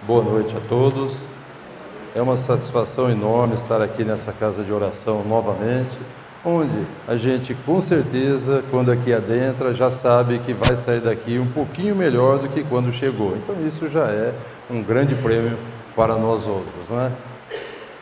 Boa noite a todos. É uma satisfação enorme estar aqui nessa casa de oração novamente, onde a gente, com certeza, quando aqui adentra, já sabe que vai sair daqui um pouquinho melhor do que quando chegou. Então isso já é um grande prêmio para nós outros, não é?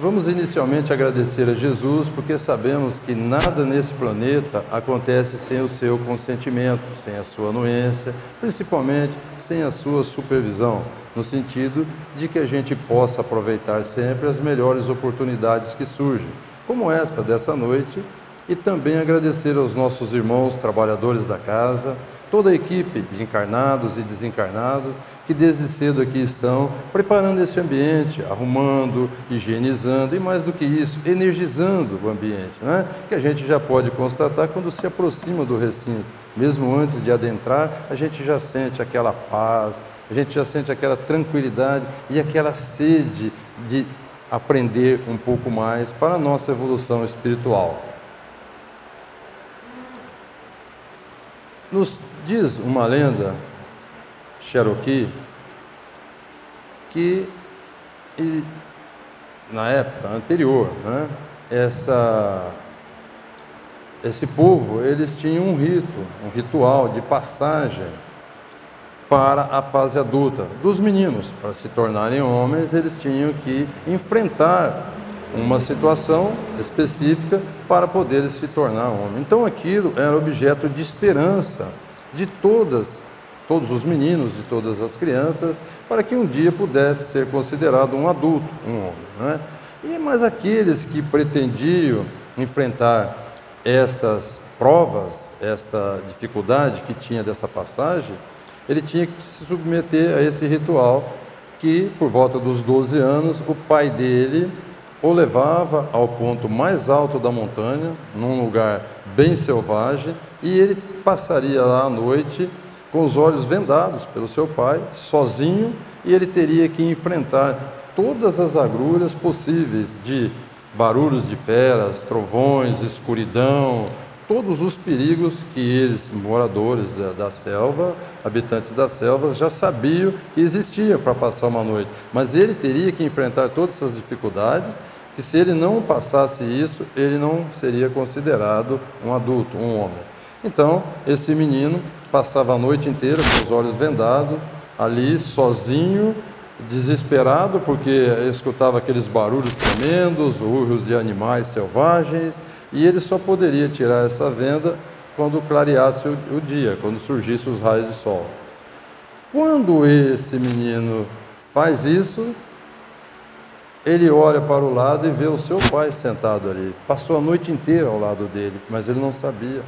Vamos inicialmente agradecer a Jesus, porque sabemos que nada nesse planeta acontece sem o seu consentimento, sem a sua anuência, principalmente sem a sua supervisão, no sentido de que a gente possa aproveitar sempre as melhores oportunidades que surgem, como esta dessa noite, e também agradecer aos nossos irmãos trabalhadores da casa, toda a equipe de encarnados e desencarnados, que desde cedo aqui estão preparando esse ambiente, arrumando, higienizando e, mais do que isso, energizando o ambiente, né? Que a gente já pode constatar quando se aproxima do recinto. Mesmo antes de adentrar, a gente já sente aquela paz, a gente já sente aquela tranquilidade e aquela sede de aprender um pouco mais para a nossa evolução espiritual. Nos diz uma lenda Cherokee que na época anterior, né, esse povo, eles tinham um ritual de passagem para a fase adulta dos meninos. Para se tornarem homens, eles tinham que enfrentar uma situação específica para poderem se tornar homem. Então aquilo era objeto de esperança de todos os meninos, de todas as crianças, para que um dia pudesse ser considerado um adulto, um homem, né? Mas aqueles que pretendiam enfrentar estas provas, esta dificuldade que tinha dessa passagem, ele tinha que se submeter a esse ritual que, por volta dos 12 anos, o pai dele o levava ao ponto mais alto da montanha, num lugar bem selvagem, e ele passaria lá à noite com os olhos vendados pelo seu pai, sozinho, e ele teria que enfrentar todas as agruras possíveis de barulhos de feras, trovões, escuridão, todos os perigos que eles, moradores da selva, habitantes da selva, já sabiam que existia para passar uma noite. Mas ele teria que enfrentar todas essas dificuldades, que se ele não passasse isso, ele não seria considerado um adulto, um homem. Então, esse menino passava a noite inteira com os olhos vendados, ali sozinho, desesperado, porque escutava aqueles barulhos tremendos, urros de animais selvagens, e ele só poderia tirar essa venda quando clareasse o dia, quando surgissem os raios de sol. Quando esse menino faz isso, ele olha para o lado e vê o seu pai sentado ali. Passou a noite inteira ao lado dele, mas ele não sabia.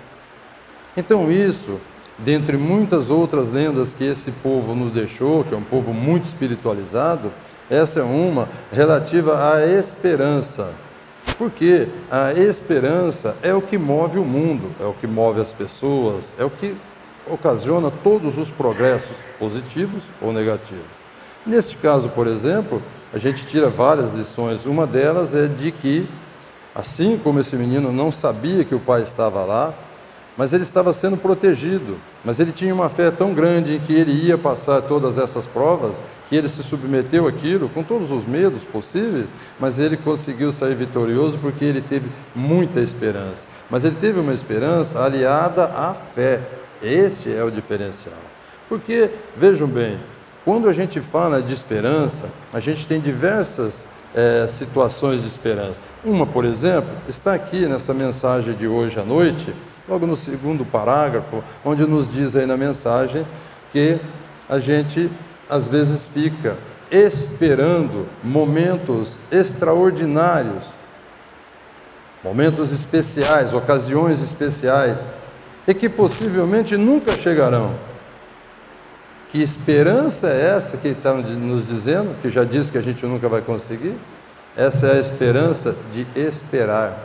Então isso, dentre muitas outras lendas que esse povo nos deixou, que é um povo muito espiritualizado, essa é uma relativa à esperança. Porque a esperança é o que move o mundo, é o que move as pessoas, é o que ocasiona todos os progressos positivos ou negativos. Neste caso, por exemplo, a gente tira várias lições. Uma delas é de que, assim como esse menino não sabia que o pai estava lá, mas ele estava sendo protegido, mas ele tinha uma fé tão grande em que ele ia passar todas essas provas, que ele se submeteu àquilo com todos os medos possíveis, mas ele conseguiu sair vitorioso porque ele teve muita esperança. Mas ele teve uma esperança aliada à fé. Esse é o diferencial. Porque, vejam bem, quando a gente fala de esperança, a gente tem diversas situações de esperança. Uma, por exemplo, está aqui nessa mensagem de hoje à noite, logo no segundo parágrafo, onde nos diz aí na mensagem que a gente às vezes fica esperando momentos extraordinários, momentos especiais, ocasiões especiais, e que possivelmente nunca chegarão. Que esperança é essa que ele está nos dizendo, que já disse que a gente nunca vai conseguir? Essa é a esperança de esperar.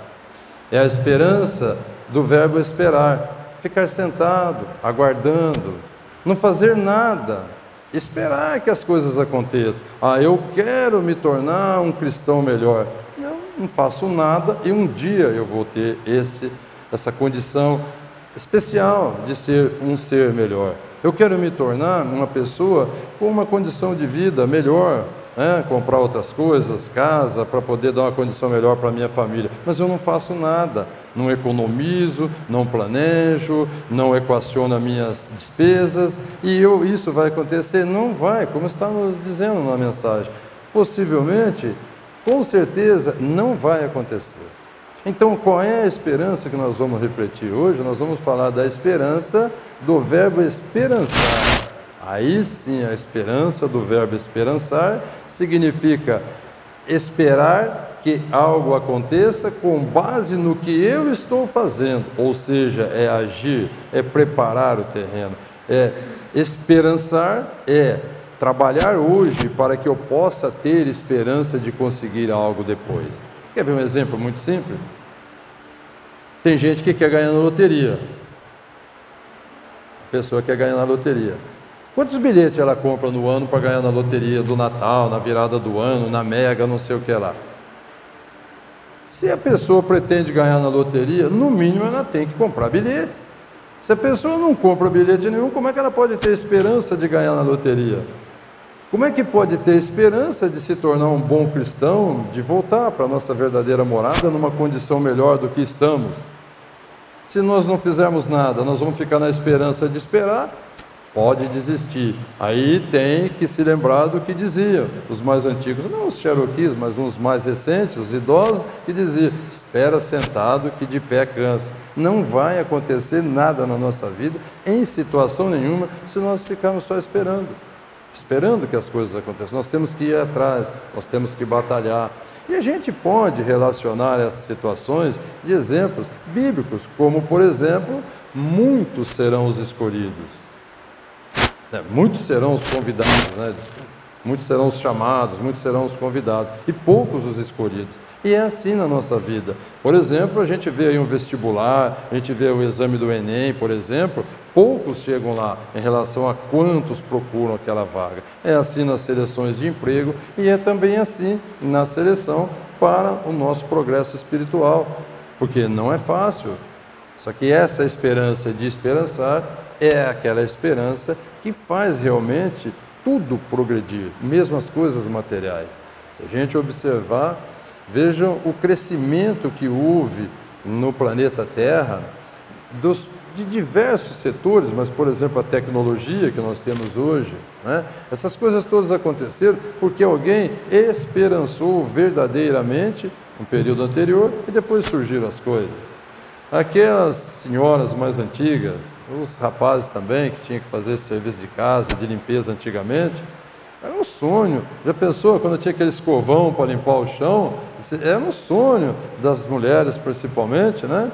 É a esperança do verbo esperar. Ficar sentado, aguardando, não fazer nada, esperar que as coisas aconteçam. Eu quero me tornar um cristão melhor. Eu não faço nada e um dia eu vou ter essa condição especial de ser um ser melhor. Eu quero me tornar uma pessoa com uma condição de vida melhor. né, comprar outras coisas, casa, para poder dar uma condição melhor para a minha família. Mas eu não faço nada, não economizo, não planejo, não equaciono minhas despesas, e isso vai acontecer? Não vai, como está nos dizendo na mensagem. Possivelmente, com certeza, não vai acontecer. Então, qual é a esperança que nós vamos refletir hoje? Nós vamos falar da esperança do verbo esperançar. Aí sim, a esperança do verbo esperançar significa esperar que algo aconteça com base no que eu estou fazendo, ou seja, é agir, é preparar o terreno. Esperançar é trabalhar hoje para que eu possa ter esperança de conseguir algo depois. Quer ver um exemplo muito simples? Tem gente que quer ganhar na loteria. A pessoa quer ganhar na loteria. Quantos bilhetes ela compra no ano para ganhar na loteria do Natal, na virada do ano, na Mega, não sei o que lá? Se a pessoa pretende ganhar na loteria, no mínimo ela tem que comprar bilhetes. Se a pessoa não compra bilhete nenhum, como é que ela pode ter esperança de ganhar na loteria? Como é que pode ter esperança de se tornar um bom cristão, de voltar para a nossa verdadeira morada numa condição melhor do que estamos? Se nós não fizermos nada, nós vamos ficar na esperança de esperar, pode desistir. Aí tem que se lembrar do que diziam os mais antigos, não os cherokees, mas uns mais recentes, os idosos, que diziam: espera sentado que de pé cansa. Não vai acontecer nada na nossa vida, em situação nenhuma, se nós ficarmos só esperando que as coisas aconteçam. Nós temos que ir atrás, nós temos que batalhar. E a gente pode relacionar essas situações de exemplos bíblicos, como, por exemplo, muitos serão os escolhidos. Muitos serão os convidados, né? Muitos serão os chamados, muitos serão os convidados, e poucos os escolhidos. E é assim na nossa vida. Por exemplo, a gente vê aí um vestibular, a gente vê o exame do Enem, por exemplo, poucos chegam lá em relação a quantos procuram aquela vaga. É assim nas seleções de emprego e é também assim na seleção para o nosso progresso espiritual, porque não é fácil. Só que essa esperança de esperançar é aquela esperança que faz realmente tudo progredir, mesmo as coisas materiais. Se a gente observar, vejam o crescimento que houve no planeta Terra de diversos setores, mas, por exemplo, a tecnologia que nós temos hoje, né? Essas coisas todas aconteceram porque alguém esperançou verdadeiramente no período anterior e depois surgiram as coisas. Aquelas senhoras mais antigas, os rapazes também, que tinham que fazer esse serviço de casa, de limpeza antigamente, era um sonho. Já pensou quando tinha aquele escovão para limpar o chão? Era um sonho das mulheres, principalmente, né?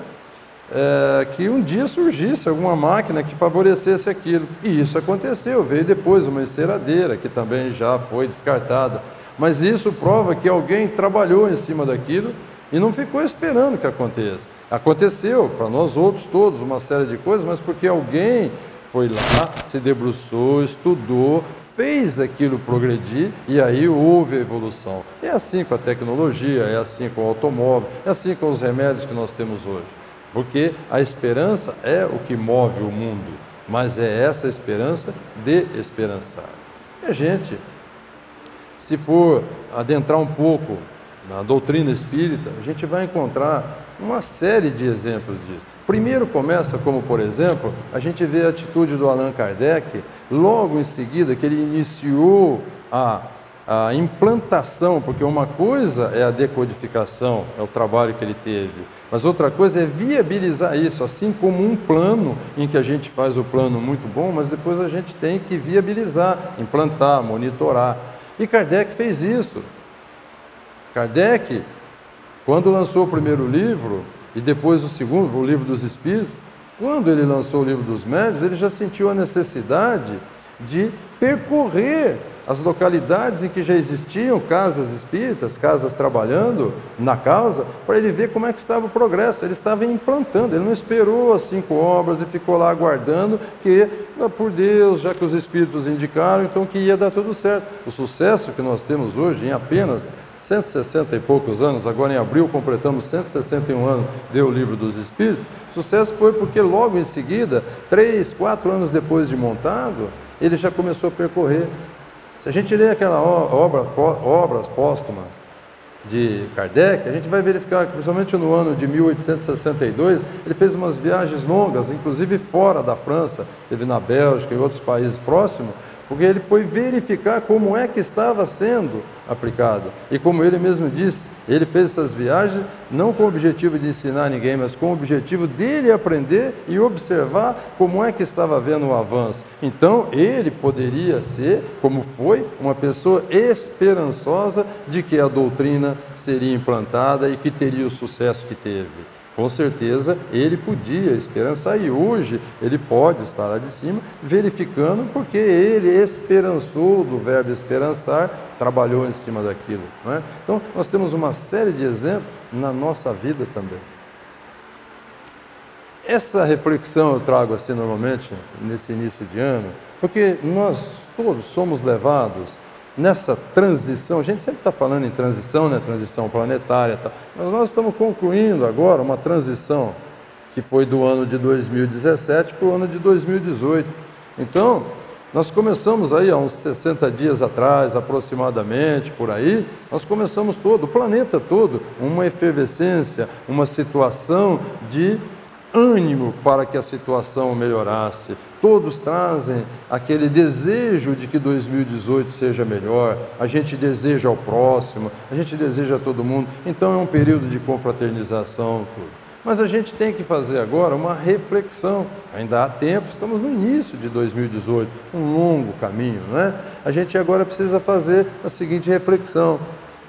Que um dia surgisse alguma máquina que favorecesse aquilo. E isso aconteceu. Veio depois uma enceradeira, que também já foi descartada. Mas isso prova que alguém trabalhou em cima daquilo e não ficou esperando que aconteça. Aconteceu para nós outros todos uma série de coisas, mas porque alguém foi lá, se debruçou, estudou, fez aquilo progredir e aí houve a evolução. É assim com a tecnologia, é assim com o automóvel, é assim com os remédios que nós temos hoje. Porque a esperança é o que move o mundo, mas é essa esperança de esperançar. E a gente, se for adentrar um pouco na doutrina espírita, a gente vai encontrar uma série de exemplos disso. Primeiro começa como, por exemplo, a gente vê a atitude do Allan Kardec, logo em seguida que ele iniciou a implantação, porque uma coisa é a decodificação, é o trabalho que ele teve, mas outra coisa é viabilizar isso, assim como um plano em que a gente faz o plano muito bom, mas depois a gente tem que viabilizar, implantar, monitorar. E Kardec fez isso. Kardec, quando lançou o primeiro livro, e depois o segundo, o Livro dos Espíritos, quando ele lançou o Livro dos Médiuns, ele já sentiu a necessidade de percorrer as localidades em que já existiam casas espíritas, casas trabalhando na causa, para ele ver como é que estava o progresso. Ele estava implantando, ele não esperou as 5 obras e ficou lá aguardando que, por Deus, já que os espíritos indicaram, então que ia dar tudo certo. O sucesso que nós temos hoje em apenas 160 e poucos anos, agora em abril completamos 161 anos, deu o Livro dos Espíritos. Sucesso foi porque logo em seguida, 3, 4 anos depois de montado, ele já começou a percorrer. Se a gente ler aquela obras póstumas de Kardec, a gente vai verificar que, principalmente no ano de 1862, ele fez umas viagens longas, inclusive fora da França, teve na Bélgica e outros países próximos, porque ele foi verificar como é que estava sendo aplicado. E como ele mesmo disse, ele fez essas viagens não com o objetivo de ensinar ninguém, mas com o objetivo dele aprender e observar como é que estava havendo o avanço. Então, ele poderia ser, como foi, uma pessoa esperançosa de que a doutrina seria implantada e que teria o sucesso que teve. Com certeza, ele podia esperançar e hoje ele pode estar lá de cima verificando porque ele esperançou do verbo esperançar, trabalhou em cima daquilo. Não é? Então, nós temos uma série de exemplos na nossa vida também. Essa reflexão eu trago assim normalmente nesse início de ano, porque nós todos somos levados nessa transição. A gente sempre está falando em transição, né? Transição planetária, tá? Mas nós estamos concluindo agora uma transição que foi do ano de 2017 para o ano de 2018. Então, nós começamos aí há uns 60 dias atrás, aproximadamente, por aí, nós começamos o planeta todo, uma efervescência, uma situação de ânimo para que a situação melhorasse. Todos trazem aquele desejo de que 2018 seja melhor, a gente deseja ao próximo, a gente deseja a todo mundo, então é um período de confraternização, tudo. Mas a gente tem que fazer agora uma reflexão, ainda há tempo, estamos no início de 2018, um longo caminho, não é? A gente agora precisa fazer a seguinte reflexão.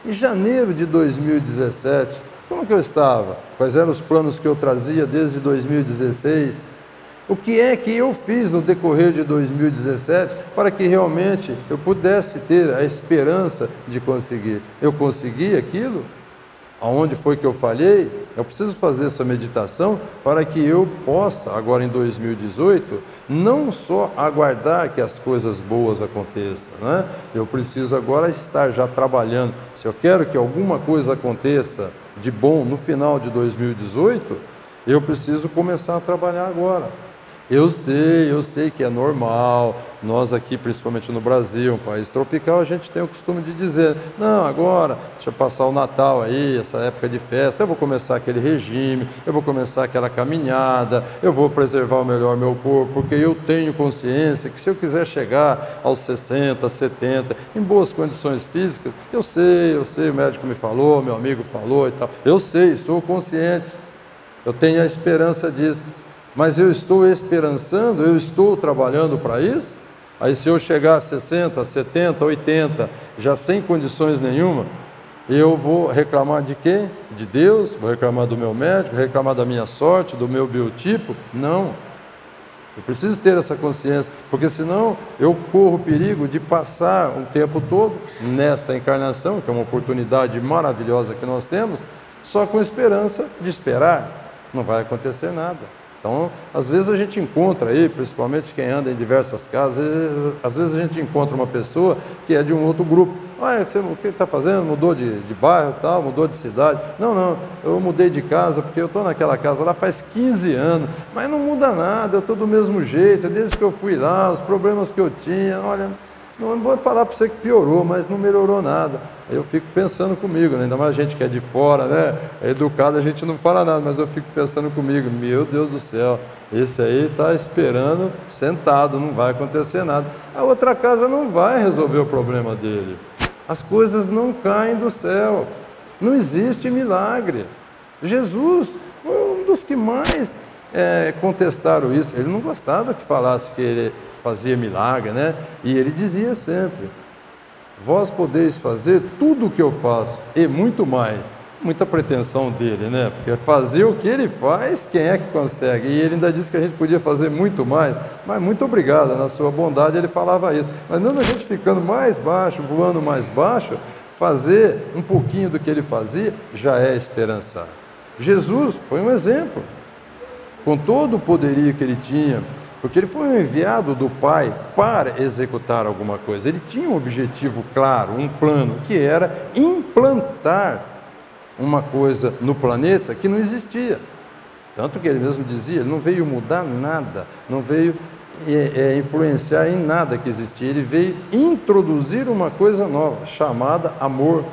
Em janeiro de 2017, como que eu estava? Quais eram os planos que eu trazia desde 2016? O que é que eu fiz no decorrer de 2017 para que realmente eu pudesse ter a esperança de conseguir? Eu consegui aquilo? Aonde foi que eu falhei? Eu preciso fazer essa meditação para que eu possa, agora em 2018, não só aguardar que as coisas boas aconteçam, né? Eu preciso agora estar já trabalhando. Se eu quero que alguma coisa aconteça de bom no final de 2018, eu preciso começar a trabalhar agora. Eu sei que é normal, nós aqui, principalmente no Brasil, um país tropical, a gente tem o costume de dizer, não, agora, deixa eu passar o Natal aí, essa época de festa, eu vou começar aquele regime, eu vou começar aquela caminhada, eu vou preservar melhor meu corpo, porque eu tenho consciência que se eu quiser chegar aos 60, 70, em boas condições físicas, eu sei, o médico me falou, meu amigo falou e tal, eu sei, sou consciente, eu tenho a esperança disso. Mas eu estou esperançando, eu estou trabalhando para isso? Aí se eu chegar a 60, 70, 80, já sem condições nenhuma, eu vou reclamar de quem? De Deus? Vou reclamar do meu médico? Reclamar da minha sorte, do meu biotipo? Não. Eu preciso ter essa consciência, porque senão eu corro o perigo de passar um tempo todo nesta encarnação, que é uma oportunidade maravilhosa que nós temos, só com esperança de esperar. Não vai acontecer nada. Então, às vezes a gente encontra aí, principalmente quem anda em diversas casas, às vezes a gente encontra uma pessoa que é de um outro grupo. Você, o que está fazendo? Mudou de bairro, tal, mudou de cidade? Não, eu mudei de casa porque eu estou naquela casa lá faz 15 anos, mas não muda nada, eu estou do mesmo jeito, desde que eu fui lá, os problemas que eu tinha, olha, não vou falar para você que piorou, mas não melhorou nada. Eu fico pensando comigo, né? Ainda mais a gente que é de fora, né? É educado, a gente não fala nada, mas eu fico pensando comigo, meu Deus do céu, esse aí está esperando sentado, não vai acontecer nada. A outra casa não vai resolver o problema dele. As coisas não caem do céu, não existe milagre. Jesus foi um dos que mais contestaram isso. Ele não gostava que falasse que ele fazia milagre, né? E ele dizia sempre, vós podeis fazer tudo o que eu faço e muito mais. Muita pretensão dele, né? Porque fazer o que ele faz, quem é que consegue? E ele ainda disse que a gente podia fazer muito mais, mas muito obrigado, na sua bondade ele falava isso. Mas não a gente ficando mais baixo, voando mais baixo, fazer um pouquinho do que ele fazia, já é esperançar. Jesus foi um exemplo, com todo o poderio que ele tinha, porque ele foi um enviado do Pai para executar alguma coisa. Ele tinha um objetivo claro, um plano, que era implantar uma coisa no planeta que não existia. Tanto que ele mesmo dizia, ele não veio mudar nada, não veio influenciar em nada que existia, ele veio introduzir uma coisa nova, chamada amor.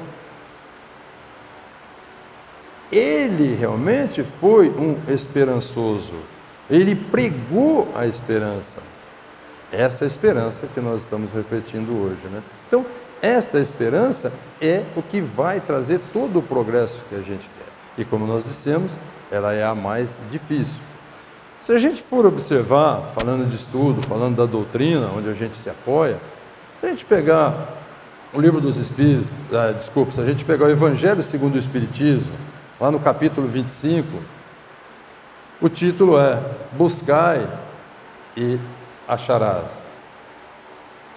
Ele realmente foi um esperançoso, ele pregou a esperança. Essa é a esperança que nós estamos refletindo hoje, né? Então, esta esperança é o que vai trazer todo o progresso que a gente quer. E como nós dissemos, ela é a mais difícil. Se a gente for observar, falando de estudo, falando da doutrina, onde a gente se apoia, se a gente pegar o livro dos Espíritos, se a gente pegar o Evangelho segundo o Espiritismo, lá no capítulo 25, o título é Buscai e acharás.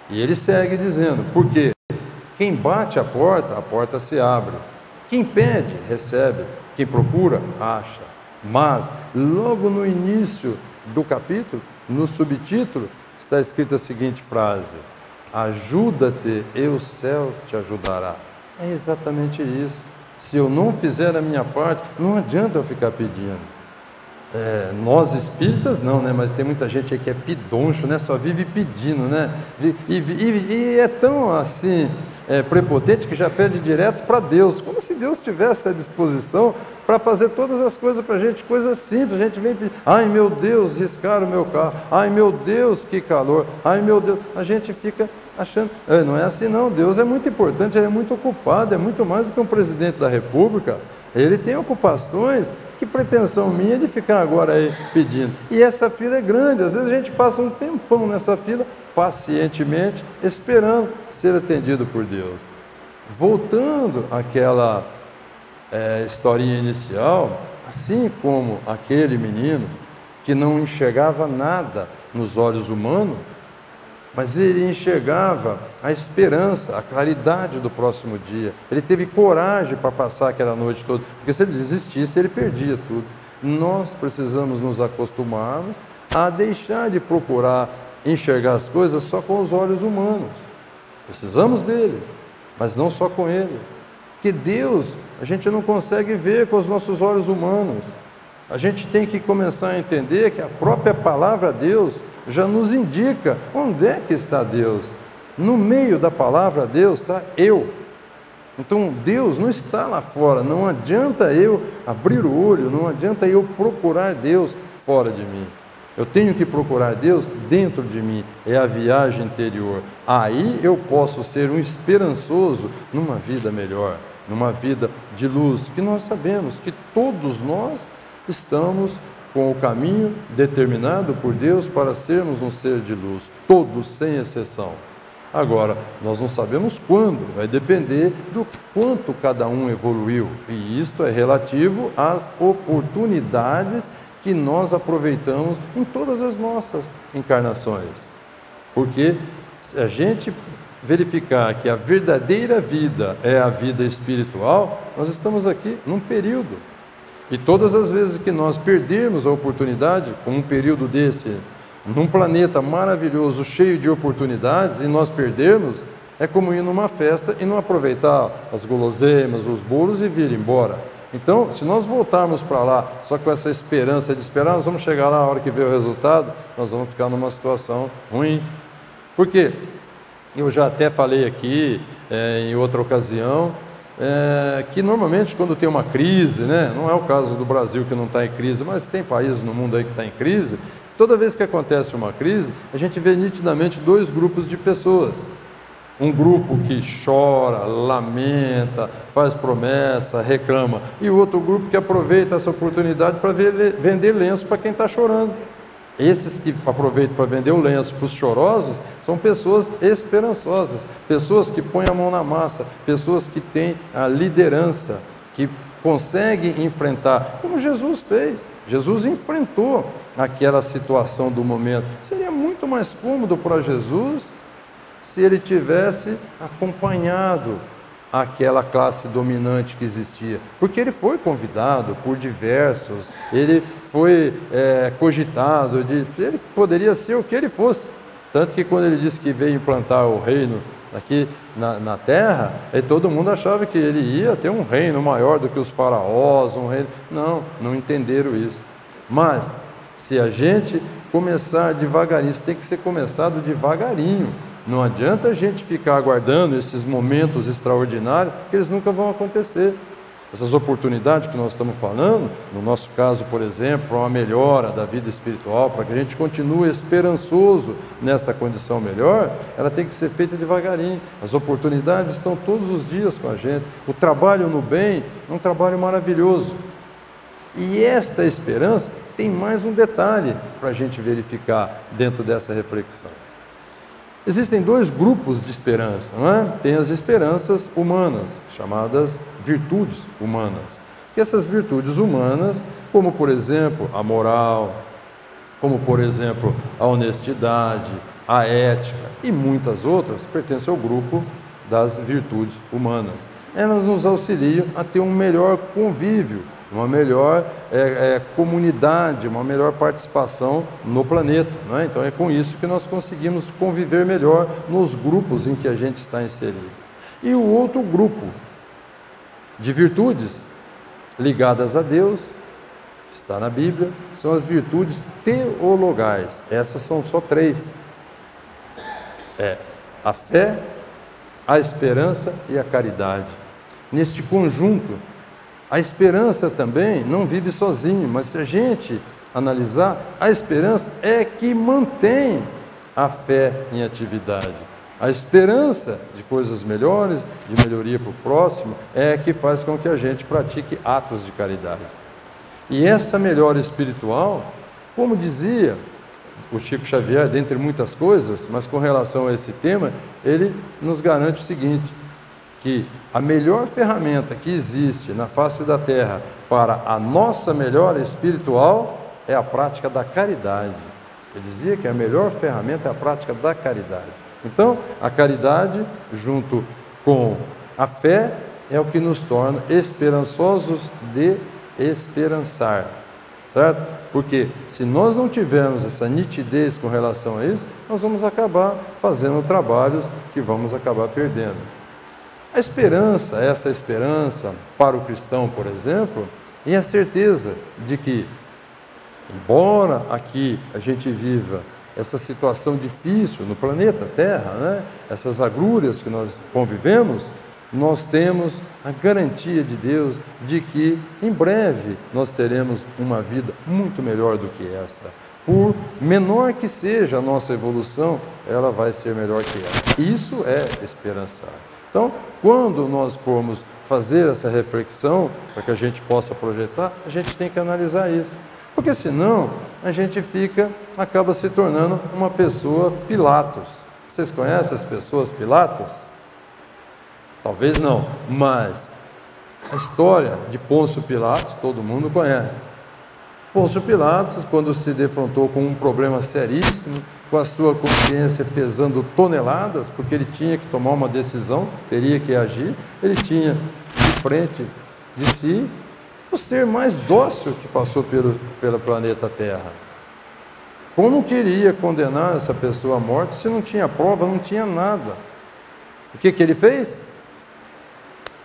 E ele segue dizendo, por quê? Quem bate a porta se abre. Quem pede, recebe. Quem procura, acha. Mas, logo no início do capítulo, no subtítulo, está escrita a seguinte frase: ajuda-te e o céu te ajudará. É exatamente isso. Se eu não fizer a minha parte, não adianta eu ficar pedindo. Nós espíritas não, né? Mas tem muita gente aí que é pidoncho, né? Só vive pedindo, né? E é tão assim, prepotente que já pede direto para Deus, como se Deus tivesse à disposição para fazer todas as coisas para a gente, coisas simples. A gente vem pedir, ai meu Deus, riscaram o meu carro, ai meu Deus, que calor, ai meu Deus, a gente fica achando, não é assim não, Deus é muito importante, ele é muito ocupado, é muito mais do que um presidente da república, ele tem ocupações. Que pretensão minha de ficar agora aí pedindo? E essa fila é grande, às vezes a gente passa um tempão nessa fila, pacientemente, esperando ser atendido por Deus. Voltando àquela historinha inicial, assim como aquele menino que não enxergava nada nos olhos humanos, mas ele enxergava a esperança, a claridade do próximo dia. Ele teve coragem para passar aquela noite toda, porque se ele desistisse, ele perdia tudo. Nós precisamos nos acostumarmos a deixar de procurar enxergar as coisas só com os olhos humanos. Precisamos dele, mas não só com ele. Porque Deus, a gente não consegue ver com os nossos olhos humanos. A gente tem que começar a entender que a própria palavra Deus já nos indica onde é que está Deus. No meio da palavra Deus está eu. Então Deus não está lá fora. Não adianta eu abrir o olho, não adianta eu procurar Deus fora de mim. Eu tenho que procurar Deus dentro de mim. É a viagem interior. Aí eu posso ser um esperançoso numa vida melhor, numa vida de luz, que nós sabemos que todos nós estamos com o caminho determinado por Deus para sermos um ser de luz, todos sem exceção. Agora, nós não sabemos quando, vai depender do quanto cada um evoluiu, e isto é relativo às oportunidades que nós aproveitamos em todas as nossas encarnações. Porque se a gente verificar que a verdadeira vida é a vida espiritual, nós estamos aqui num período. E todas as vezes que nós perdermos a oportunidade, como um período desse, num planeta maravilhoso, cheio de oportunidades, e nós perdermos, é como ir numa festa e não aproveitar as guloseimas, os bolos e vir embora. Então, se nós voltarmos para lá só com essa esperança de esperar, nós vamos chegar lá, a hora que ver o resultado, nós vamos ficar numa situação ruim. Por quê? Eu já até falei aqui, em outra ocasião, que normalmente quando tem uma crise, né, não é o caso do Brasil que não está em crise, mas tem países no mundo aí que está em crise, toda vez que acontece uma crise, a gente vê nitidamente dois grupos de pessoas. Um grupo que chora, lamenta, faz promessa, reclama, e o outro grupo que aproveita essa oportunidade para vender lenço para quem está chorando. Esses que aproveitam para vender o lenço para os chorosos são pessoas esperançosas, pessoas que põem a mão na massa, pessoas que têm a liderança, que conseguem enfrentar, como Jesus fez. Jesus enfrentou aquela situação do momento. Seria muito mais cômodo para Jesus se ele tivesse acompanhado aquela classe dominante que existia, porque ele foi convidado por diversos, ele foi cogitado, ele poderia ser o que ele fosse, tanto que quando ele disse que veio implantar o reino aqui na terra, todo mundo achava que ele ia ter um reino maior do que os faraós, um reino. Não entenderam isso. Mas se a gente começar devagarinho, isso tem que ser começado devagarinho. Não adianta a gente ficar aguardando esses momentos extraordinários, porque eles nunca vão acontecer. Essas oportunidades que nós estamos falando, no nosso caso, por exemplo, para uma melhora da vida espiritual, para que a gente continue esperançoso nesta condição melhor, ela tem que ser feita devagarinho. As oportunidades estão todos os dias com a gente. O trabalho no bem é um trabalho maravilhoso. E esta esperança tem mais um detalhe para a gente verificar dentro dessa reflexão. Existem dois grupos de esperança, não é? Tem as esperanças humanas, chamadas virtudes humanas. Que essas virtudes humanas, como por exemplo a moral, como por exemplo a honestidade, a ética e muitas outras, pertencem ao grupo das virtudes humanas. Elas nos auxiliam a ter um melhor convívio, uma melhor comunidade, uma melhor participação no planeta, não é? Então é com isso que nós conseguimos conviver melhor nos grupos em que a gente está inserido. E o outro grupo de virtudes ligadas a Deus, está na Bíblia, são as virtudes teologais. Essas são só três: a fé, a esperança e a caridade. Neste conjunto, a esperança também não vive sozinho, mas se a gente analisar, a esperança é que mantém a fé em atividade. A esperança de coisas melhores, de melhoria para o próximo, é que faz com que a gente pratique atos de caridade. E essa melhora espiritual, como dizia o Chico Xavier, dentre muitas coisas, mas com relação a esse tema, ele nos garante o seguinte, que a melhor ferramenta que existe na face da terra para a nossa melhora espiritual é a prática da caridade. Ele dizia que a melhor ferramenta é a prática da caridade. Então, a caridade, junto com a fé, é o que nos torna esperançosos de esperançar, certo? Porque se nós não tivermos essa nitidez com relação a isso, nós vamos acabar fazendo trabalhos que vamos acabar perdendo. A esperança, essa esperança para o cristão, por exemplo, é a certeza de que, embora aqui a gente viva essa situação difícil no planeta Terra, né? Essas agrúrias que nós convivemos, nós temos a garantia de Deus de que em breve nós teremos uma vida muito melhor do que essa. Por menor que seja a nossa evolução, ela vai ser melhor que essa. Isso é esperançar. Então, quando nós formos fazer essa reflexão, para que a gente possa projetar, a gente tem que analisar isso. Porque senão, a gente acaba se tornando uma pessoa Pilatos. Vocês conhecem as pessoas Pilatos? Talvez não, mas a história de Pôncio Pilatos, todo mundo conhece. Pôncio Pilatos, quando se defrontou com um problema seríssimo, com a sua consciência pesando toneladas, porque ele tinha que tomar uma decisão, teria que agir, ele tinha de frente de si o ser mais dócil que passou pelo planeta Terra. Como queria condenar essa pessoa à morte se não tinha prova, não tinha nada? O que ele fez?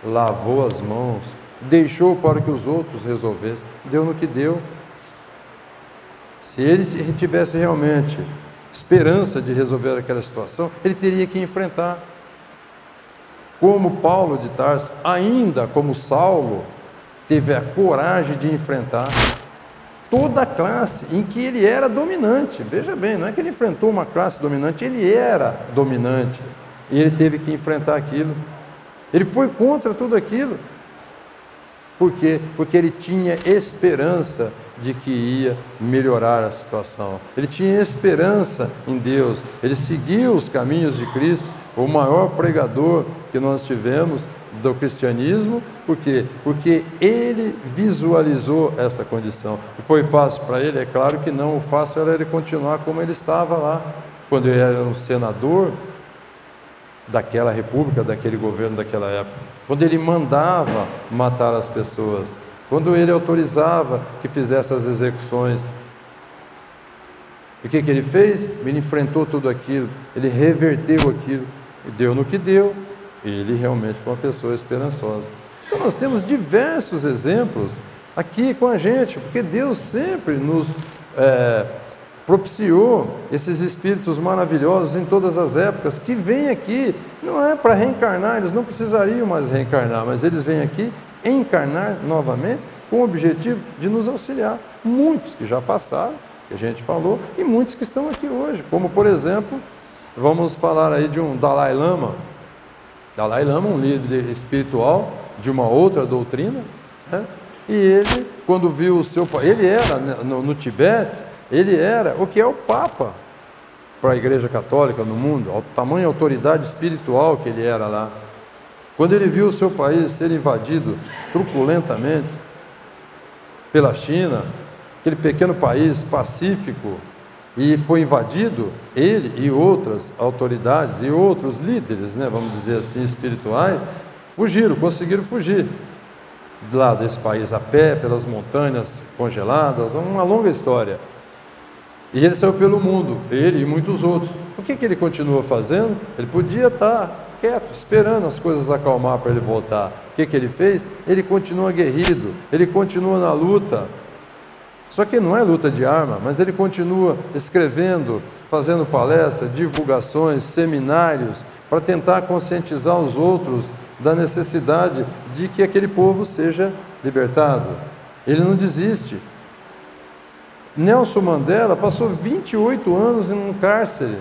Lavou as mãos, deixou para que os outros resolvessem, deu no que deu. Se ele tivesse realmente esperança de resolver aquela situação, ele teria que enfrentar. Como Paulo de Tarso, ainda como Saulo, teve a coragem de enfrentar toda a classe em que ele era dominante. Veja bem, não é que ele enfrentou uma classe dominante, ele era dominante. E ele teve que enfrentar aquilo. Ele foi contra tudo aquilo. Por quê? Porque ele tinha esperança de que ia melhorar a situação. Ele tinha esperança em Deus. Ele seguiu os caminhos de Cristo. O maior pregador que nós tivemos do cristianismo. Por quê? Porque ele visualizou essa condição. E foi fácil para ele? É claro que não. O fácil era ele continuar como ele estava lá. Quando ele era um senador daquela república, daquele governo daquela época. Quando ele mandava matar as pessoas. Quando ele autorizava que fizesse as execuções. E o que ele fez? Ele enfrentou tudo aquilo. Ele reverteu aquilo. E deu no que deu. Ele realmente foi uma pessoa esperançosa. Então nós temos diversos exemplos aqui com a gente, porque Deus sempre nos propiciou esses espíritos maravilhosos em todas as épocas, que vêm aqui, não é para reencarnar, eles não precisariam mais reencarnar, mas eles vêm aqui encarnar novamente com o objetivo de nos auxiliar. Muitos que já passaram, que a gente falou, e muitos que estão aqui hoje, como por exemplo, vamos falar aí de um Dalai Lama. Dalai Lama, um líder espiritual de uma outra doutrina, né? E ele, quando viu o seu... Ele era, no Tibete, ele era o que é o Papa para a Igreja Católica no mundo, a tamanha autoridade espiritual que ele era lá. Quando ele viu o seu país ser invadido truculentamente pela China, aquele pequeno país pacífico, e foi invadido, ele e outras autoridades e outros líderes, né, vamos dizer assim, espirituais, fugiram, conseguiram fugir de lá desse país a pé, pelas montanhas congeladas, uma longa história. E ele saiu pelo mundo, ele e muitos outros. O que ele continua fazendo? Ele podia estar quieto, esperando as coisas acalmar para ele voltar. O que ele fez? Ele continua aguerrido, ele continua na luta. Só que não é luta de arma, mas ele continua escrevendo, fazendo palestras, divulgações, seminários, para tentar conscientizar os outros da necessidade de que aquele povo seja libertado. Ele não desiste. Nelson Mandela passou 28 anos em um cárcere.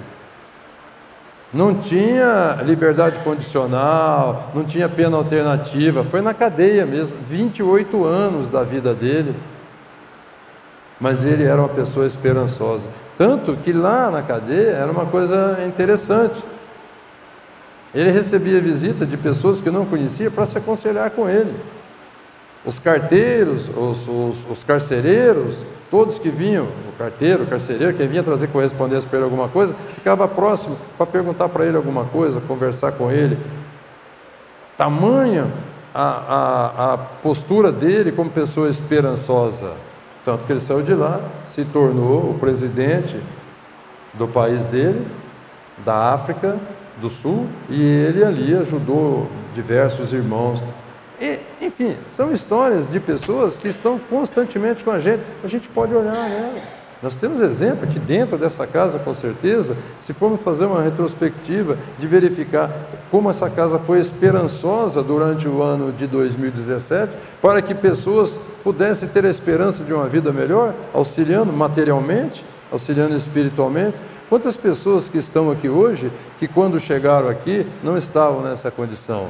Não tinha liberdade condicional, não tinha pena alternativa, foi na cadeia mesmo, 28 anos da vida dele. Mas ele era uma pessoa esperançosa. Tanto que lá na cadeia era uma coisa interessante. Ele recebia visita de pessoas que não conhecia para se aconselhar com ele. Os carteiros, os carcereiros, todos que vinham, o carteiro, o carcereiro, quem vinha trazer correspondência para ele alguma coisa, ficava próximo para perguntar para ele alguma coisa, conversar com ele. Tamanha a postura dele como pessoa esperançosa. Tanto que ele saiu de lá, se tornou o presidente do país dele, da África do Sul, e ele ali ajudou diversos irmãos. E, enfim, são histórias de pessoas que estão constantemente com a gente pode olhar nela. Nós temos exemplo aqui dentro dessa casa, com certeza, se formos fazer uma retrospectiva de verificar como essa casa foi esperançosa durante o ano de 2017, para que pessoas pudessem ter a esperança de uma vida melhor, auxiliando materialmente, auxiliando espiritualmente. Quantas pessoas que estão aqui hoje, que quando chegaram aqui, não estavam nessa condição?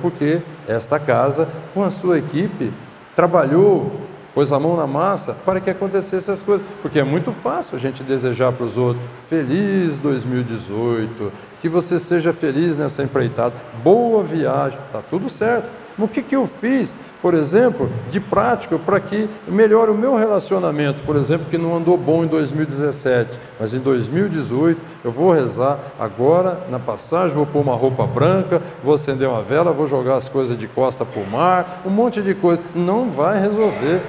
Porque esta casa, com a sua equipe, trabalhou, pôs a mão na massa para que acontecessem as coisas. Porque é muito fácil a gente desejar para os outros, feliz 2018, que você seja feliz nessa empreitada, boa viagem, está tudo certo. Mas o que eu fiz, por exemplo, de prática para que melhore o meu relacionamento, por exemplo, que não andou bom em 2017, mas em 2018 eu vou rezar agora na passagem, vou pôr uma roupa branca, vou acender uma vela, vou jogar as coisas de costa para o mar, um monte de coisa. Não vai resolver.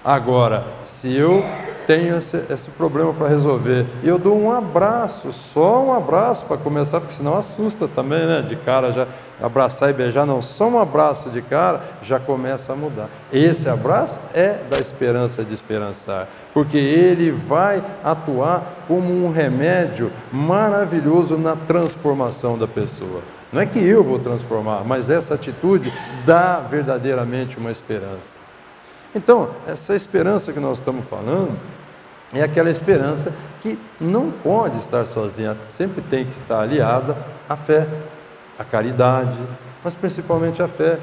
Agora, se eu tenho esse problema para resolver, e eu dou um abraço, só um abraço para começar, porque senão assusta também, né? De cara, já abraçar e beijar, não, só um abraço de cara já começa a mudar. Esse abraço é da esperança de esperançar, porque ele vai atuar como um remédio maravilhoso na transformação da pessoa. Não é que eu vou transformar, mas essa atitude dá verdadeiramente uma esperança. Então, essa esperança que nós estamos falando é aquela esperança que não pode estar sozinha, sempre tem que estar aliada à fé, à caridade, mas principalmente à fé,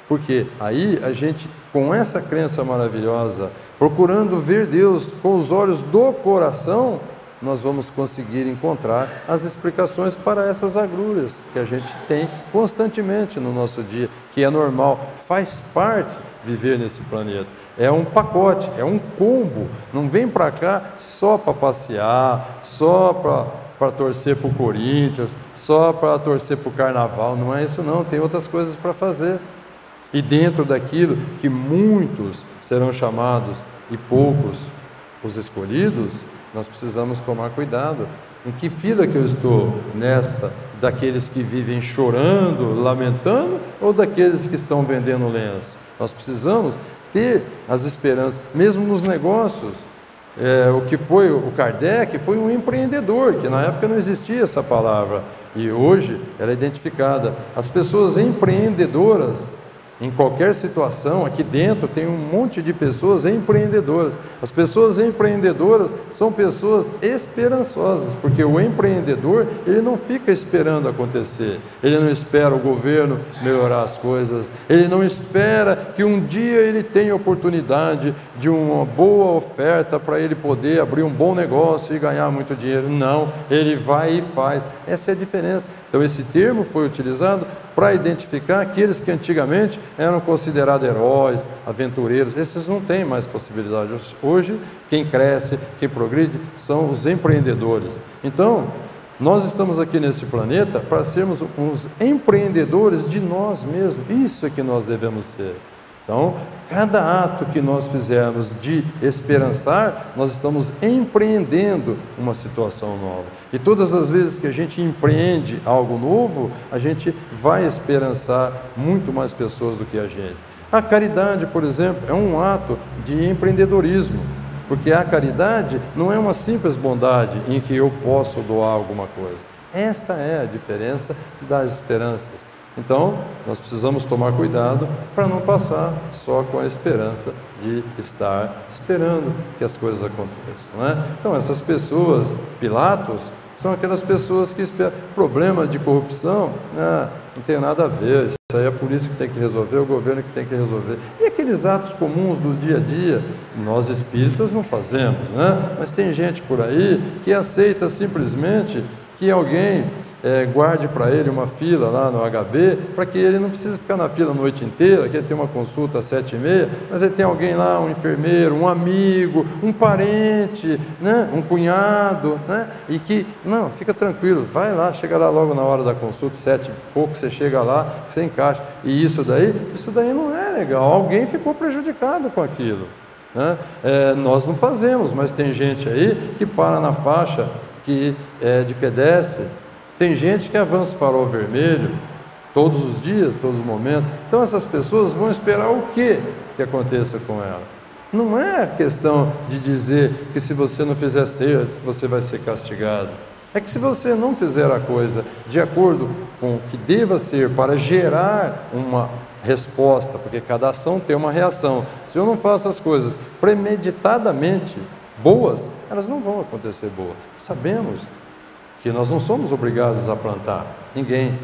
porque aí a gente, com essa crença maravilhosa, procurando ver Deus com os olhos do coração, nós vamos conseguir encontrar as explicações para essas agruras que a gente tem constantemente no nosso dia, que é normal, faz parte viver nesse planeta. É um pacote, é um combo. Não vem para cá só para passear, só para torcer para o Corinthians, só para torcer para o Carnaval. Não é isso não, tem outras coisas para fazer. E dentro daquilo que muitos serão chamados e poucos os escolhidos, nós precisamos tomar cuidado. Em que fila que eu estou? Nessa daqueles que vivem chorando, lamentando, ou daqueles que estão vendendo lenço? Nós precisamos ter as esperanças, mesmo nos negócios. o que foi o Kardec foi um empreendedor, que na época não existia essa palavra, e hoje ela é identificada. As pessoas empreendedoras, em qualquer situação, aqui dentro tem um monte de pessoas empreendedoras. As pessoas empreendedoras são pessoas esperançosas, porque o empreendedor, ele não fica esperando acontecer, ele não espera o governo melhorar as coisas, ele não espera que um dia ele tenha oportunidade de uma boa oferta para ele poder abrir um bom negócio e ganhar muito dinheiro. Não, ele vai e faz. Essa é a diferença. Então esse termo foi utilizado para identificar aqueles que antigamente eram considerados heróis, aventureiros. Esses não têm mais possibilidade. Hoje, quem cresce, quem progride, são os empreendedores. Então, nós estamos aqui nesse planeta para sermos uns empreendedores de nós mesmos. Isso é que nós devemos ser. Então, cada ato que nós fizermos de esperançar, nós estamos empreendendo uma situação nova. E todas as vezes que a gente empreende algo novo, a gente vai esperançar muito mais pessoas do que a gente. A caridade, por exemplo, é um ato de empreendedorismo, porque a caridade não é uma simples bondade em que eu posso doar alguma coisa. Esta é a diferença das esperanças. Então, nós precisamos tomar cuidado para não passar só com a esperança de estar esperando que as coisas aconteçam, não é? Então, essas pessoas, Pilatos, são aquelas pessoas que esperam. Problema de corrupção, não tem nada a ver, isso aí é a polícia que tem que resolver, o governo que tem que resolver. E aqueles atos comuns do dia a dia, nós espíritas não fazemos, né? Mas tem gente por aí que aceita simplesmente que alguém guarde para ele uma fila lá no HB, para que ele não precise ficar na fila a noite inteira, que ele tem uma consulta às 7h30, mas ele tem alguém lá, um enfermeiro, um amigo, um parente, né? Um cunhado, né? E que, não, fica tranquilo, vai lá, chega lá logo na hora da consulta, 7h e pouco, você chega lá, você encaixa. E isso daí não é legal, alguém ficou prejudicado com aquilo, né? Nós não fazemos, mas tem gente aí que para na faixa que é de pedestre. Tem gente que avança o farol vermelho todos os dias, todos os momentos. Então essas pessoas vão esperar o quê que aconteça com elas? Não é questão de dizer que se você não fizer certo, você vai ser castigado. É que se você não fizer a coisa de acordo com o que deva ser para gerar uma resposta, porque cada ação tem uma reação. Se eu não faço as coisas premeditadamente boas, elas não vão acontecer boas. Sabemos que nós não somos obrigados a plantar, ninguém.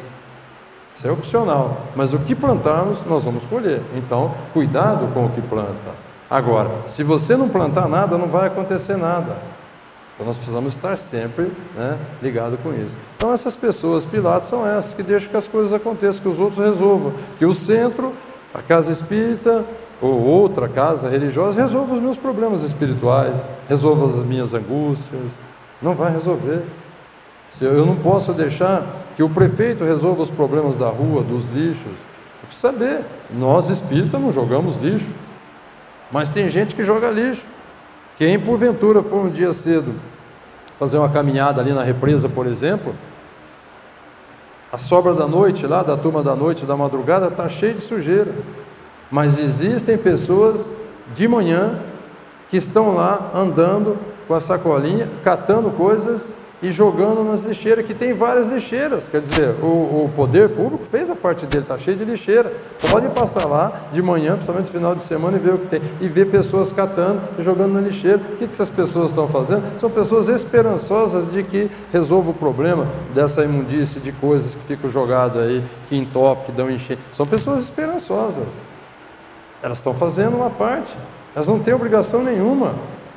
Isso é opcional, mas o que plantarmos, nós vamos colher. Então, cuidado com o que planta. Agora, se você não plantar nada, não vai acontecer nada. Então, nós precisamos estar sempre, né, ligados com isso. Então, essas pessoas, Pilatos, são essas que deixam que as coisas aconteçam, que os outros resolvam. Que o centro, a casa espírita, ou outra casa religiosa, resolva os meus problemas espirituais, resolva as minhas angústias. Não vai resolver. Eu não posso deixar que o prefeito resolva os problemas da rua, dos lixos. Eu preciso saber, nós espíritas não jogamos lixo, mas tem gente que joga lixo. Quem porventura for um dia cedo fazer uma caminhada ali na represa, por exemplo, a sobra da noite lá, da turma da noite, da madrugada, está cheia de sujeira. Mas existem pessoas de manhã que estão lá andando com a sacolinha, catando coisas e jogando nas lixeiras, que tem várias lixeiras. Quer dizer, o poder público fez a parte dele, está cheio de lixeira. Pode passar lá de manhã, principalmente no final de semana, e ver o que tem. E ver pessoas catando e jogando na lixeira. O que essas pessoas estão fazendo? São pessoas esperançosas de que resolva o problema dessa imundície de coisas que ficam jogadas aí, que entopem, que dão enchente. São pessoas esperançosas. Elas estão fazendo uma parte. Elas não têm obrigação nenhuma.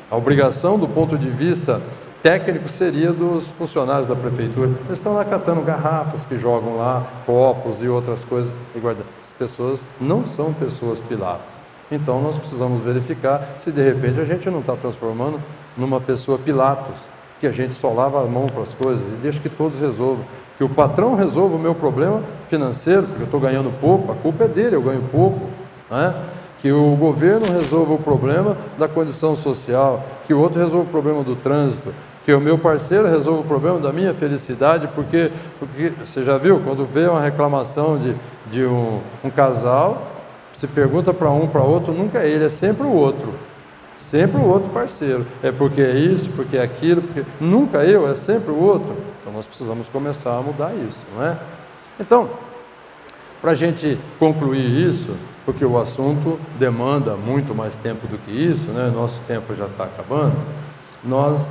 A obrigação, do ponto de vista técnico, seria dos funcionários da prefeitura. Eles estão lá catando garrafas que jogam lá, copos e outras coisas e guardando. As pessoas não são pessoas Pilatos. Então nós precisamos verificar se de repente a gente não está transformando numa pessoa Pilatos, que a gente só lava a mão para as coisas e deixa que todos resolvam. Que o patrão resolva o meu problema financeiro, porque eu estou ganhando pouco, a culpa é dele, eu ganho pouco, né? Que o governo resolva o problema da condição social, que o outro resolva o problema do trânsito, que o meu parceiro resolva o problema da minha felicidade, porque você já viu, quando vê uma reclamação de um casal, se pergunta para um, para outro, nunca é ele, é sempre o outro. Sempre o outro parceiro. É porque é isso, porque é aquilo, porque nunca eu, é sempre o outro. Então nós precisamos começar a mudar isso, não é? Então, para a gente concluir isso, porque o assunto demanda muito mais tempo do que isso, né? Nosso tempo já está acabando, nós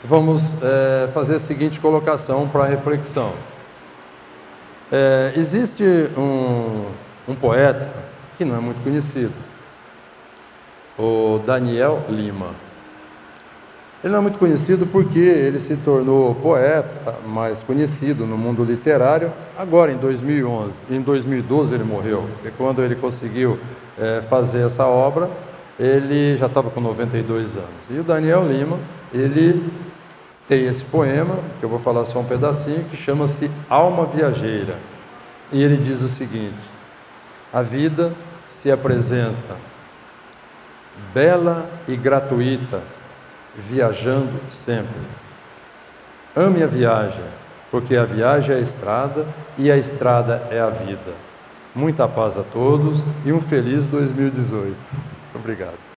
vamos fazer a seguinte colocação para reflexão. Existe um poeta que não é muito conhecido, o Daniel Lima. Ele não é muito conhecido porque ele se tornou poeta mais conhecido no mundo literário agora em 2011. Em 2012 ele morreu, porque quando ele conseguiu fazer essa obra, ele já estava com 92 anos. E o Daniel Lima, ele tem esse poema, que eu vou falar só um pedacinho, que chama-se Alma Viajeira. E ele diz o seguinte: a vida se apresenta bela e gratuita, viajando sempre. Ame a viagem, porque a viagem é a estrada e a estrada é a vida. Muita paz a todos e um feliz 2018. Obrigado.